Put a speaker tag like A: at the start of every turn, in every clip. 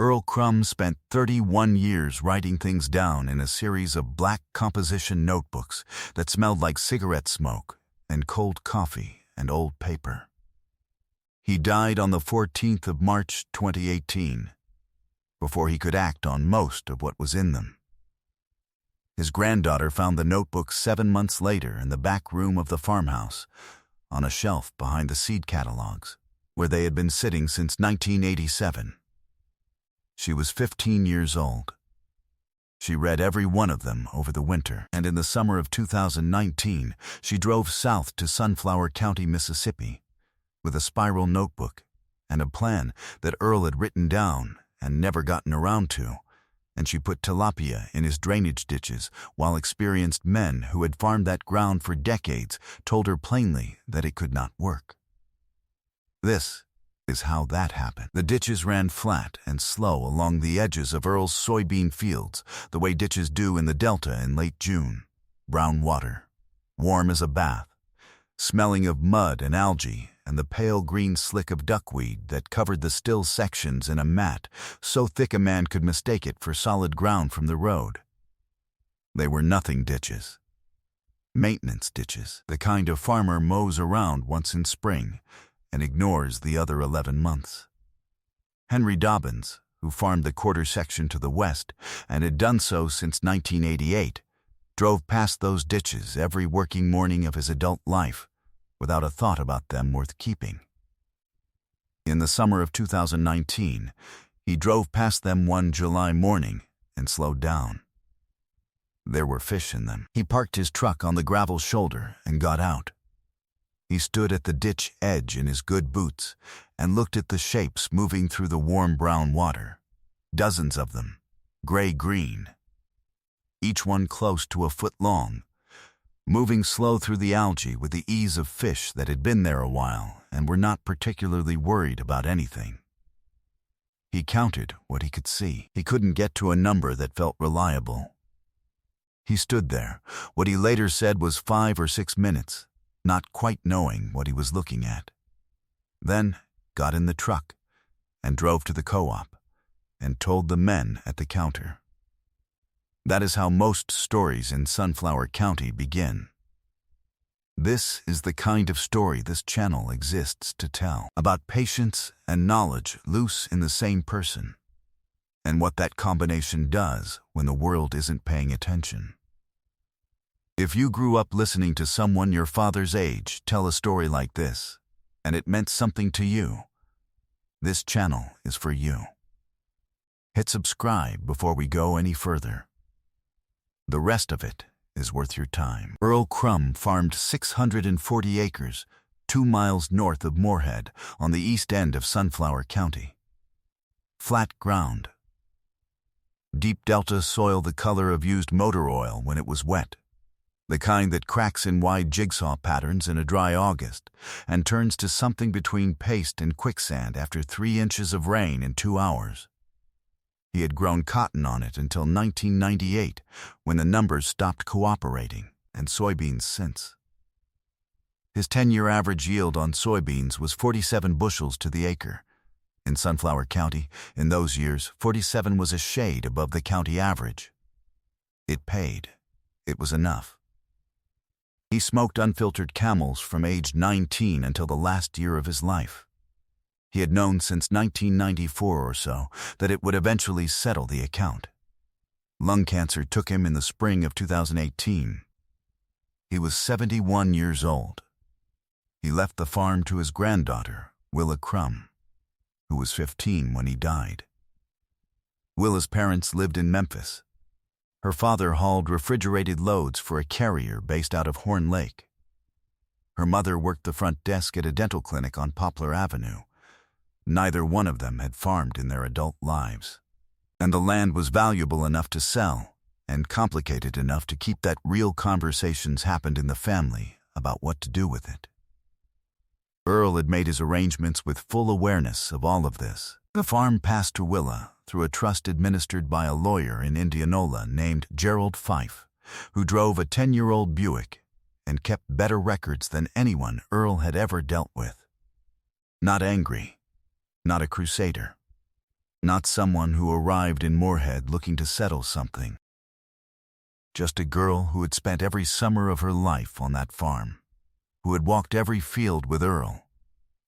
A: Earl Crum spent 31 years writing things down in a series of black composition notebooks that smelled like cigarette smoke and cold coffee and old paper. He died on the 14th of March 2018, before he could act on most of what was in them. His granddaughter found the notebooks 7 months later in the back room of the farmhouse, on a shelf behind the seed catalogs, where they had been sitting since 1987. She was 15 years old. She read every one of them over the winter, and in the summer of 2019, she drove south to Sunflower County, Mississippi, with a spiral notebook and a plan that Earl had written down and never gotten around to, and she put tilapia in his drainage ditches while experienced men who had farmed that ground for decades told her plainly that it could not work. This is how that happened. The ditches ran flat and slow along the edges of Earl's soybean fields, the way ditches do in the Delta in late June. Brown water, warm as a bath, smelling of mud and algae and the pale green slick of duckweed that covered the still sections in a mat so thick a man could mistake it for solid ground from the road. They were nothing ditches. Maintenance ditches, the kind a farmer mows around once in spring and ignores the other 11 months. Henry Dobbins, who farmed the quarter section to the west and had done so since 1988, drove past those ditches every working morning of his adult life without a thought about them worth keeping. In the summer of 2019, he drove past them one July morning and slowed down. There were fish in them. He parked his truck on the gravel shoulder and got out. He stood at the ditch edge in his good boots and looked at the shapes moving through the warm brown water. Dozens of them, gray-green, each one close to a foot long, moving slow through the algae with the ease of fish that had been there a while and were not particularly worried about anything. He counted what he could see. He couldn't get to a number that felt reliable. He stood there, what he later said was 5 or 6 minutes, not quite knowing what he was looking at. Then got in the truck and drove to the co-op and told the men at the counter. That is how most stories in Sunflower County begin. This is the kind of story this channel exists to tell, about patience and knowledge loose in the same person, and what that combination does when the world isn't paying attention. If you grew up listening to someone your father's age tell a story like this, and it meant something to you, this channel is for you. Hit subscribe before we go any further. The rest of it is worth your time. Earl Crum farmed 640 acres, 2 miles north of Moorhead, on the east end of Sunflower County. Flat ground. Deep delta soil the color of used motor oil when it was wet, the kind that cracks in wide jigsaw patterns in a dry August and turns to something between paste and quicksand after 3 inches of rain in 2 hours. He had grown cotton on it until 1998, when the numbers stopped cooperating, and soybeans since. His 10-year average yield on soybeans was 47 bushels to the acre. In Sunflower County, in those years, 47 was a shade above the county average. It paid. It was enough. He smoked unfiltered Camels from age 19 until the last year of his life. He had known since 1994 or so that it would eventually settle the account. Lung cancer took him in the spring of 2018. He was 71 years old. He left the farm to his granddaughter, Willa Crum, who was 15 when he died. Willa's parents lived in Memphis. Her father hauled refrigerated loads for a carrier based out of Horn Lake. Her mother worked the front desk at a dental clinic on Poplar Avenue. Neither one of them had farmed in their adult lives, and the land was valuable enough to sell and complicated enough to keep that real conversations happened in the family about what to do with it. Earl had made his arrangements with full awareness of all of this. The farm passed to Willa through a trust administered by a lawyer in Indianola named Gerald Fife, who drove a 10-year-old Buick and kept better records than anyone Earl had ever dealt with. Not angry. Not a crusader. Not someone who arrived in Moorhead looking to settle something. Just a girl who had spent every summer of her life on that farm, who had walked every field with Earl,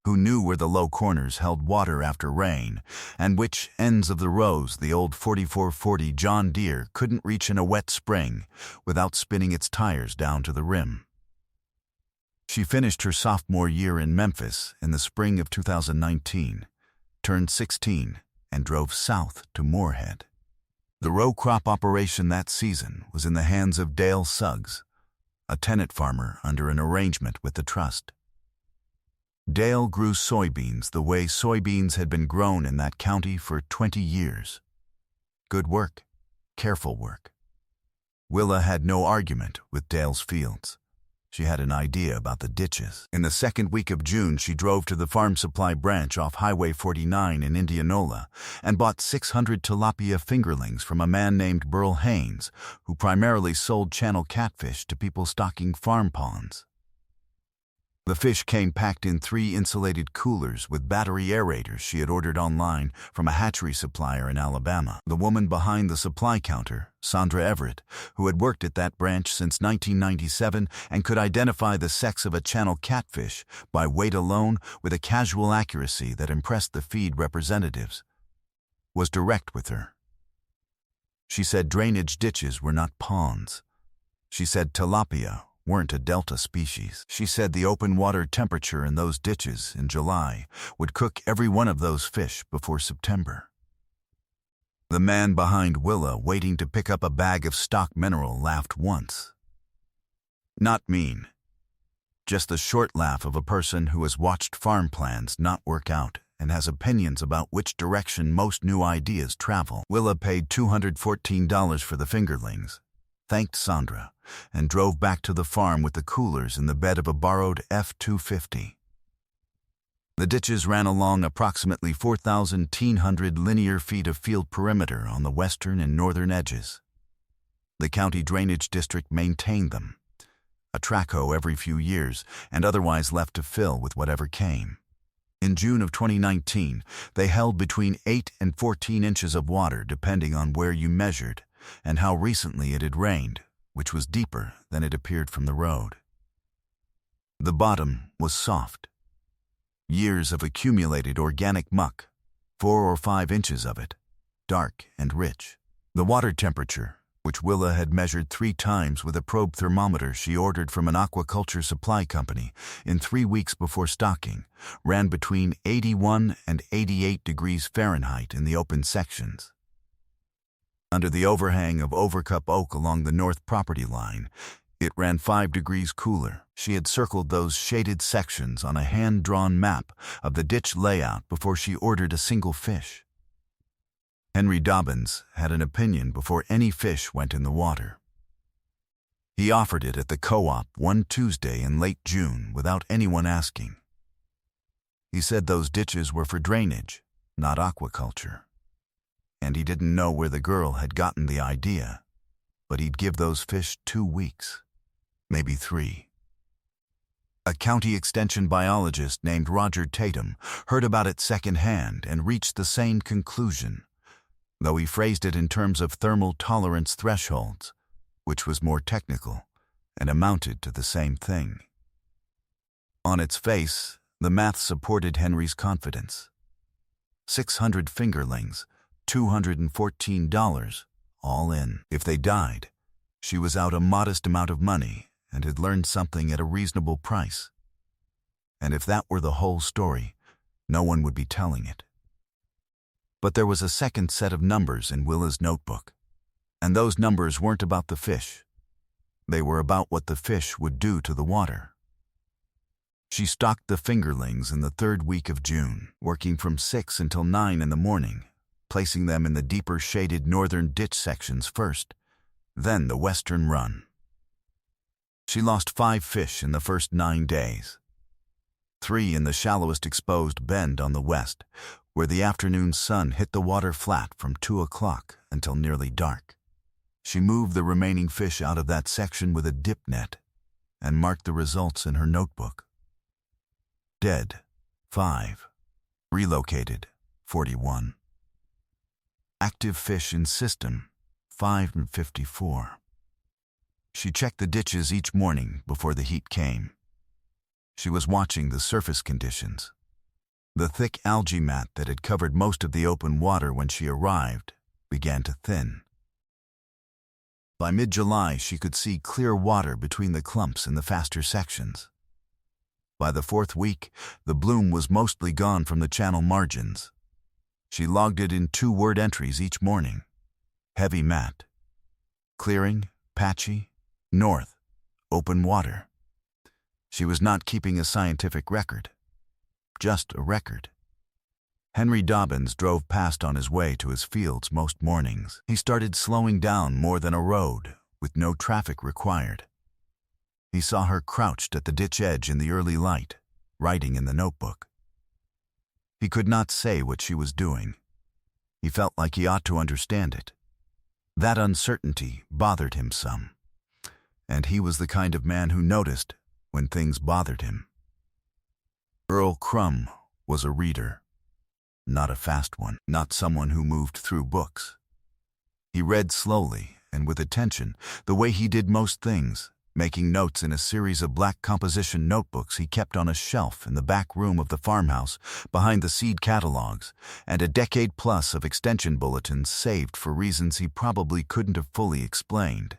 A: who knew where the low corners held water after rain, and which ends of the rows the old 4440 John Deere couldn't reach in a wet spring without spinning its tires down to the rim. She finished her sophomore year in Memphis in the spring of 2019, turned 16, and drove south to Moorhead. The row crop operation that season was in the hands of Dale Suggs, a tenant farmer under an arrangement with the trust. Dale grew soybeans the way soybeans had been grown in that county for 20 years. Good work, careful work. Willa had no argument with Dale's fields. She had an idea about the ditches. In the second week of June, she drove to the farm supply branch off Highway 49 in Indianola and bought 600 tilapia fingerlings from a man named Burl Haynes, who primarily sold channel catfish to people stocking farm ponds. The fish came packed in 3 insulated coolers with battery aerators she had ordered online from a hatchery supplier in Alabama. The woman behind the supply counter, Sandra Everett, who had worked at that branch since 1997 and could identify the sex of a channel catfish by weight alone with a casual accuracy that impressed the feed representatives, was direct with her. She said drainage ditches were not ponds. She said tilapia weren't a delta species. She said the open water temperature in those ditches in July would cook every one of those fish before September. The man behind Willa waiting to pick up a bag of stock mineral laughed once. Not mean. Just the short laugh of a person who has watched farm plans not work out and has opinions about which direction most new ideas travel. Willa paid $214 for the fingerlings, thanked Sandra, and drove back to the farm with the coolers in the bed of a borrowed F-250. The ditches ran along approximately 4,100 linear feet of field perimeter on the western and northern edges. The county drainage district maintained them, a track hoe every few years, and otherwise left to fill with whatever came. In June of 2019, they held between 8 and 14 inches of water depending on where you measured and how recently it had rained, which was deeper than it appeared from the road. The bottom was soft. Years of accumulated organic muck, 4 or 5 inches of it, dark and rich. The water temperature, which Willa had measured 3 times with a probe thermometer she ordered from an aquaculture supply company in 3 weeks before stocking, ran between 81 and 88 degrees Fahrenheit in the open sections. Under the overhang of overcup oak along the north property line, it ran 5 degrees cooler. She had circled those shaded sections on a hand-drawn map of the ditch layout before she ordered a single fish. Henry Dobbins had an opinion before any fish went in the water. He offered it at the co-op one Tuesday in late June without anyone asking. He said those ditches were for drainage, not aquaculture. And he didn't know where the girl had gotten the idea, but he'd give those fish 2 weeks, maybe 3. A county extension biologist named Roger Tatum heard about it secondhand and reached the same conclusion, though he phrased it in terms of thermal tolerance thresholds, which was more technical and amounted to the same thing. On its face, the math supported Henry's confidence. 600 fingerlings, $214, all in. If they died, she was out a modest amount of money and had learned something at a reasonable price. And if that were the whole story, no one would be telling it. But there was a second set of numbers in Willa's notebook, and those numbers weren't about the fish. They were about what the fish would do to the water. She stocked the fingerlings in the 3rd week of June, working from 6 until 9 in the morning, placing them in the deeper shaded northern ditch sections first, then the western run. She lost 5 fish in the first 9 days. 3 in the shallowest exposed bend on the west, where the afternoon sun hit the water flat from 2 o'clock until nearly dark. She moved the remaining fish out of that section with a dip net and marked the results in her notebook. Dead, 5. Relocated, 41. Active fish in system, 554. She checked the ditches each morning before the heat came. She was watching the surface conditions. The thick algae mat that had covered most of the open water when she arrived began to thin. By mid-July, she could see clear water between the clumps in the faster sections. By the fourth week, the bloom was mostly gone from the channel margins. She logged it in 2-word entries each morning. Heavy mat. Clearing, patchy, north, open water. She was not keeping a scientific record. Just a record. Henry Dobbins drove past on his way to his fields most mornings. He started slowing down more than a road, with no traffic required. He saw her crouched at the ditch edge in the early light, writing in the notebook. He could not say what she was doing. He felt like he ought to understand it. That uncertainty bothered him some, and he was the kind of man who noticed when things bothered him. Earl Crum was a reader. Not a fast one, not someone who moved through books. He read slowly and with attention, the way he did most things, making notes in a series of black composition notebooks he kept on a shelf in the back room of the farmhouse behind the seed catalogs, and a decade plus of extension bulletins saved for reasons he probably couldn't have fully explained.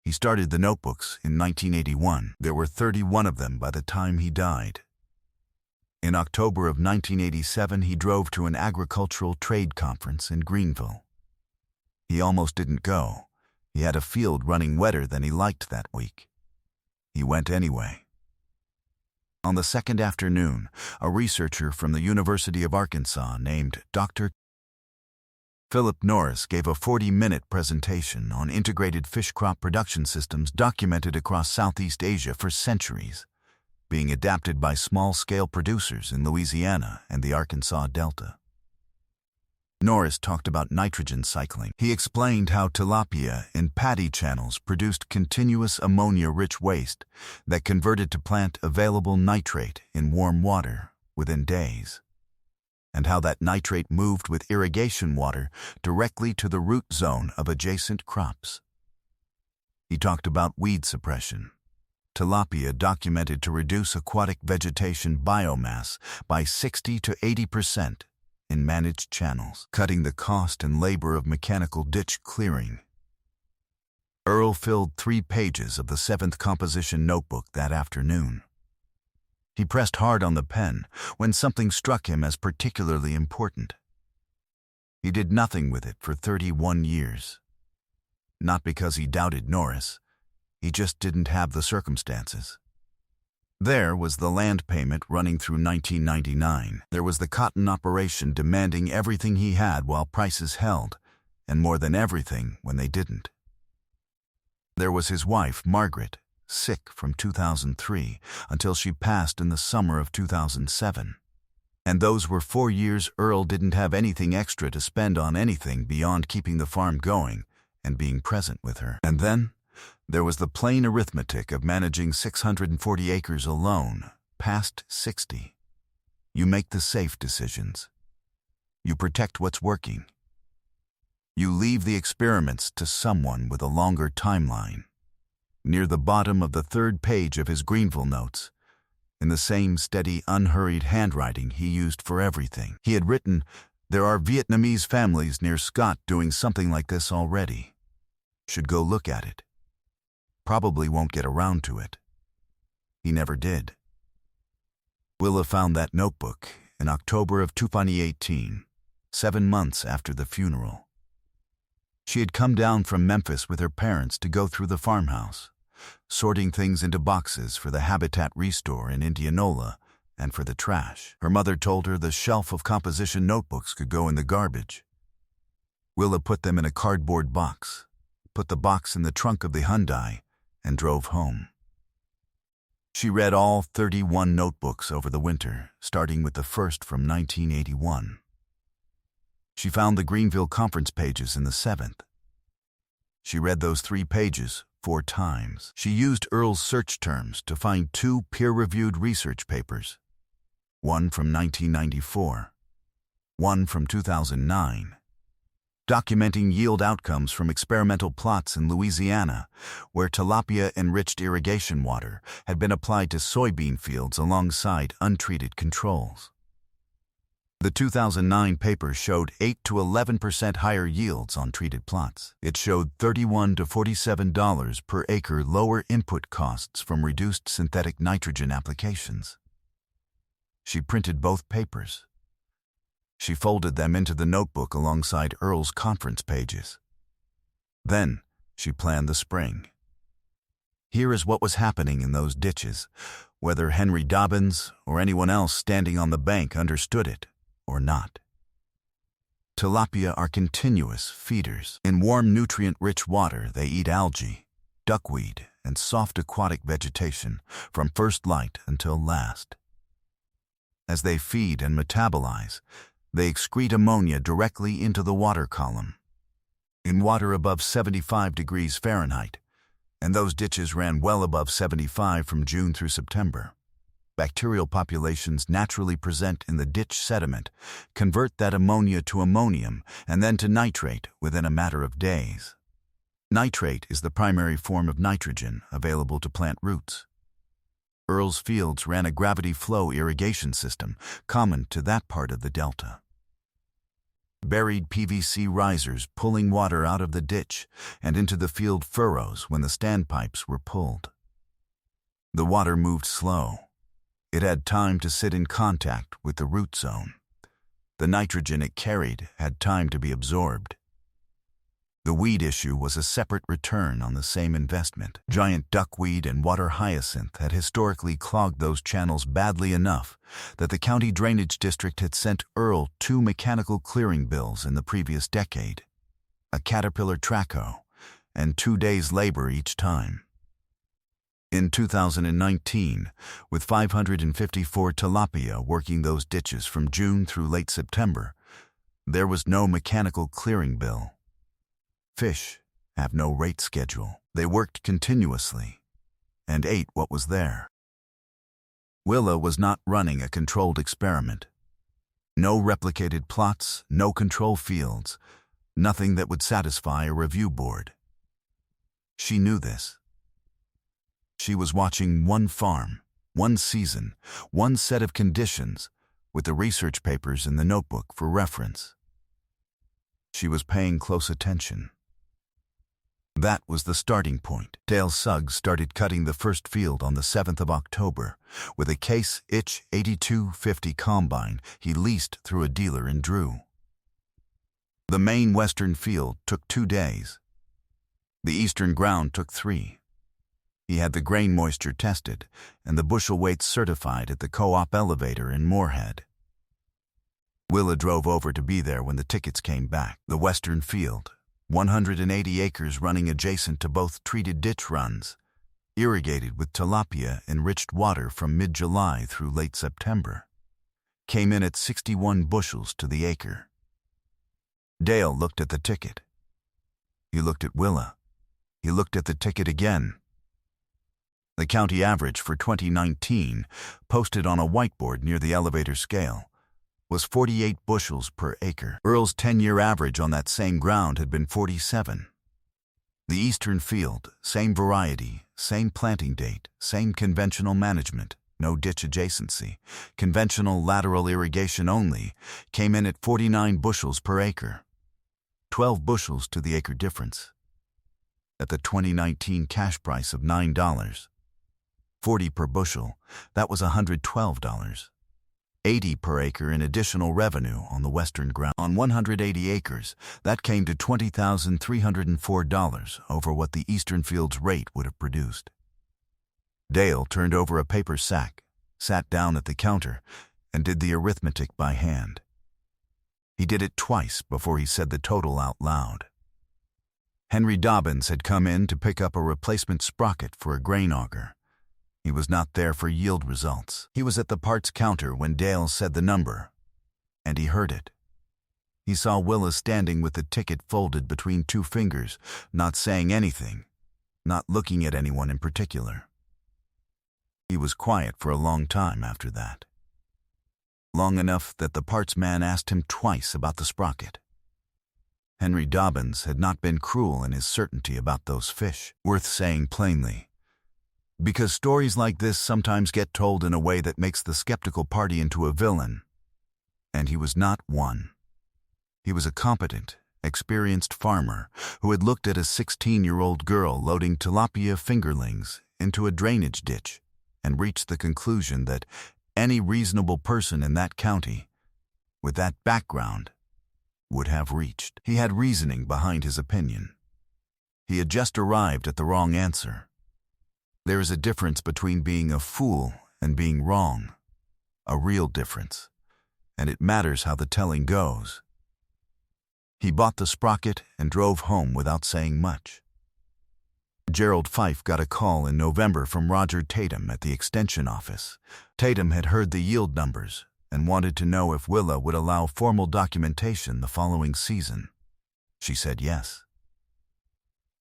A: He started the notebooks in 1981. There were 31 of them by the time he died. In October of 1987, he drove to an agricultural trade conference in Greenville. He almost didn't go. He had a field running wetter than he liked that week. He went anyway. On the second afternoon, a researcher from the University of Arkansas named Dr. Philip Norris gave a 40-minute presentation on integrated fish crop production systems documented across Southeast Asia for centuries, being adapted by small-scale producers in Louisiana and the Arkansas Delta. Norris talked about nitrogen cycling. He explained how tilapia in paddy channels produced continuous ammonia-rich waste that converted to plant-available nitrate in warm water within days, and how that nitrate moved with irrigation water directly to the root zone of adjacent crops. He talked about weed suppression. Tilapia documented to reduce aquatic vegetation biomass by 60 to 80% in managed channels, cutting the cost and labor of mechanical ditch clearing. Earl filled 3 pages of the 7th composition notebook that afternoon. He pressed hard on the pen when something struck him as particularly important. He did nothing with it for 31 years. Not because he doubted Norris. He just didn't have the circumstances. There was the land payment running through 1999. There was the cotton operation demanding everything he had while prices held, and more than everything when they didn't. There was his wife, Margaret, sick from 2003 until she passed in the summer of 2007. And those were 4 years Earl didn't have anything extra to spend on anything beyond keeping the farm going and being present with her. And then there was the plain arithmetic of managing 640 acres alone, past 60. You make the safe decisions. You protect what's working. You leave the experiments to someone with a longer timeline. Near the bottom of the 3rd page of his Greenville notes, in the same steady, unhurried handwriting he used for everything, he had written, "There are Vietnamese families near Scott doing something like this already. Should go look at it. Probably won't get around to it." He never did. Willa found that notebook in October of 2018, 7 months after the funeral. She had come down from Memphis with her parents to go through the farmhouse, sorting things into boxes for the Habitat Restore in Indianola and for the trash. Her mother told her the shelf of composition notebooks could go in the garbage. Willa put them in a cardboard box, put the box in the trunk of the Hyundai, and drove home. She read all 31 notebooks over the winter, starting with the first from 1981. She found the Greenville conference pages in the 7th. She read those 3 pages 4 times. She used Earl's search terms to find 2 peer-reviewed research papers, one from 1994, one from 2009, documenting yield outcomes from experimental plots in Louisiana, where tilapia-enriched irrigation water had been applied to soybean fields alongside untreated controls. The 2009 paper showed 8 to 11% higher yields on treated plots. It showed $31 to $47 per acre lower input costs from reduced synthetic nitrogen applications. She printed both papers. She folded them into the notebook alongside Earl's conference pages. Then she planned the spring. Here is what was happening in those ditches, whether Henry Dobbins or anyone else standing on the bank understood it or not. Tilapia are continuous feeders. In warm, nutrient-rich water, they eat algae, duckweed, and soft aquatic vegetation from first light until last. As they feed and metabolize, they excrete ammonia directly into the water column. In water above 75 degrees Fahrenheit, and those ditches ran well above 75 from June through September, bacterial populations naturally present in the ditch sediment convert that ammonia to ammonium and then to nitrate within a matter of days. Nitrate is the primary form of nitrogen available to plant roots. Earl's fields ran a gravity flow irrigation system common to that part of the delta. Buried PVC risers pulling water out of the ditch and into the field furrows when the standpipes were pulled. The water moved slow. It had time to sit in contact with the root zone. The nitrogen it carried had time to be absorbed. The weed issue was a separate return on the same investment. Giant duckweed and water hyacinth had historically clogged those channels badly enough that the county drainage district had sent Earl 2 mechanical clearing bills in the previous decade, a Caterpillar trackhoe, and 2 days' labor each time. In 2019, with 554 tilapia working those ditches from June through late September, there was no mechanical clearing bill. Fish have no rate schedule. They worked continuously and ate what was there. Willa was not running a controlled experiment. No replicated plots, no control fields, nothing that would satisfy a review board. She knew this. She was watching one farm, one season, one set of conditions, with the research papers in the notebook for reference. She was paying close attention. That was the starting point. Dale Suggs started cutting the first field on the 7th of October with a Case IH 8250 combine he leased through a dealer in Drew. The main western field took 2 days. The eastern ground took 3. He had the grain moisture tested and the bushel weights certified at the co-op elevator in Moorhead. Willa drove over to be there when the tickets came back. The western field, 180 acres running adjacent to both treated ditch runs, irrigated with tilapia-enriched water from mid-July through late September, came in at 61 bushels to the acre. Dale looked at the ticket. He looked at Willa. He looked at the ticket again. The county average for 2019, posted on a whiteboard near the elevator scale, was 48 bushels per acre. Earl's 10-year average on that same ground had been 47. The eastern field, same variety, same planting date, same conventional management, no ditch adjacency, conventional lateral irrigation only, came in at 49 bushels per acre. 12 bushels to the acre difference. At the 2019 cash price of $9, 40 per bushel, that was $112. 80 per acre in additional revenue on the western ground. On 180 acres, that came to $20,304 over what the eastern field's rate would have produced. Dale turned over a paper sack, sat down at the counter, and did the arithmetic by hand. He did it twice before he said the total out loud. Henry Dobbins had come in to pick up a replacement sprocket for a grain auger. He was not there for yield results. He was at the parts counter when Dale said the number, and he heard it. He saw Willa standing with the ticket folded between 2 fingers, not saying anything, not looking at anyone in particular. He was quiet for a long time after that. Long enough that the parts man asked him twice about the sprocket. Henry Dobbins had not been cruel in his certainty about those fish. Worth saying plainly, because stories like this sometimes get told in a way that makes the skeptical party into a villain. And he was not one. He was a competent, experienced farmer who had looked at a 16-year-old girl loading tilapia fingerlings into a drainage ditch and reached the conclusion that any reasonable person in that county, with that background, would have reached. He had reasoning behind his opinion. He had just arrived at the wrong answer. There is a difference between being a fool and being wrong. A real difference. And it matters how the telling goes. He bought the sprocket and drove home without saying much. Gerald Fife got a call in November from Roger Tatum at the extension office. Tatum had heard the yield numbers and wanted to know if Willa would allow formal documentation the following season. She said yes.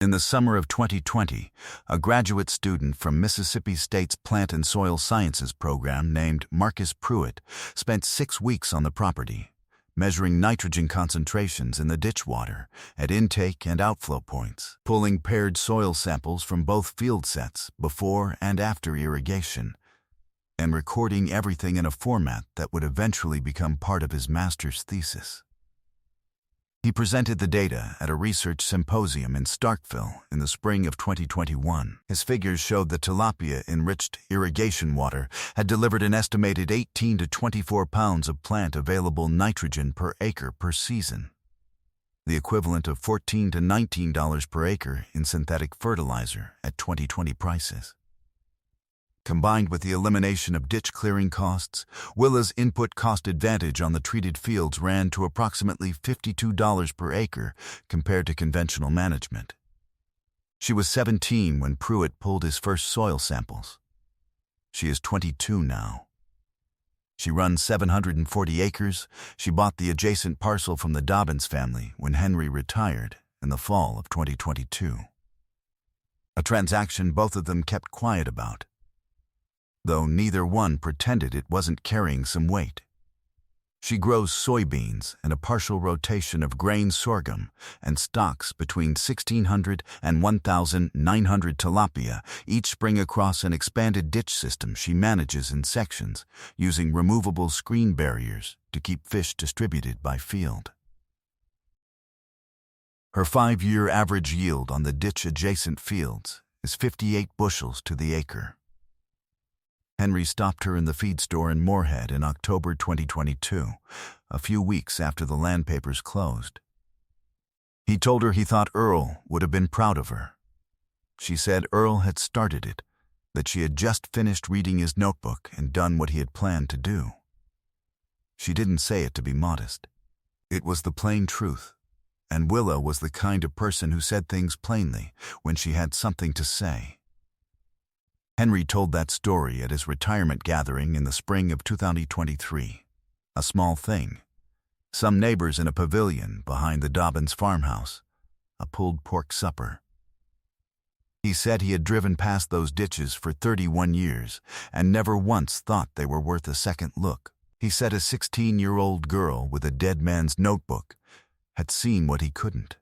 A: In the summer of 2020, a graduate student from Mississippi State's Plant and Soil Sciences program named Marcus Pruitt spent 6 weeks on the property, measuring nitrogen concentrations in the ditch water at intake and outflow points, pulling paired soil samples from both field sets before and after irrigation, and recording everything in a format that would eventually become part of his master's thesis. He presented the data at a research symposium in Starkville in the spring of 2021. His figures showed that tilapia-enriched irrigation water had delivered an estimated 18 to 24 pounds of plant-available nitrogen per acre per season, the equivalent of $14 to $19 per acre in synthetic fertilizer at 2020 prices. Combined with the elimination of ditch clearing costs, Willa's input cost advantage on the treated fields ran to approximately $52 per acre compared to conventional management. She was 17 when Pruitt pulled his first soil samples. She is 22 now. She runs 740 acres. She bought the adjacent parcel from the Dobbins family when Henry retired in the fall of 2022. A transaction both of them kept quiet about, though neither one pretended it wasn't carrying some weight. She grows soybeans and a partial rotation of grain sorghum and stocks between 1,600 and 1,900 tilapia each spring across an expanded ditch system she manages in sections, using removable screen barriers to keep fish distributed by field. Her 5-year average yield on the ditch-adjacent fields is 58 bushels to the acre. Henry stopped her in the feed store in Moorhead in October 2022, a few weeks after the land papers closed. He told her he thought Earl would have been proud of her. She said Earl had started it, that she had just finished reading his notebook and done what he had planned to do. She didn't say it to be modest. It was the plain truth, and Willa was the kind of person who said things plainly when she had something to say. Henry told that story at his retirement gathering in the spring of 2023. A small thing. Some neighbors in a pavilion behind the Dobbins farmhouse. A pulled pork supper. He said he had driven past those ditches for 31 years and never once thought they were worth a second look. He said a 16-year-old girl with a dead man's notebook had seen what he couldn't.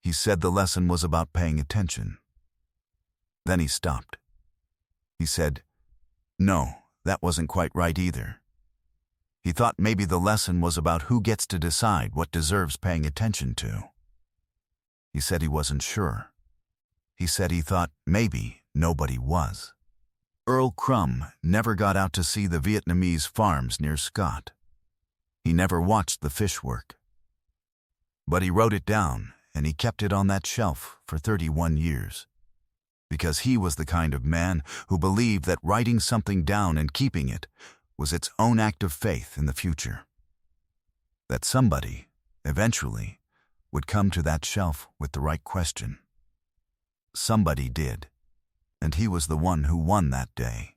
A: He said the lesson was about paying attention. Then he stopped. He said, no, that wasn't quite right either. He thought maybe the lesson was about who gets to decide what deserves paying attention to. He said he wasn't sure. He said he thought maybe nobody was. Earl Crum never got out to see the Vietnamese farms near Scott. He never watched the fish work. But he wrote it down, and he kept it on that shelf for 31 years. Because he was the kind of man who believed that writing something down and keeping it was its own act of faith in the future. That somebody, eventually, would come to that shelf with the right question. Somebody did, and he was the one who won that day.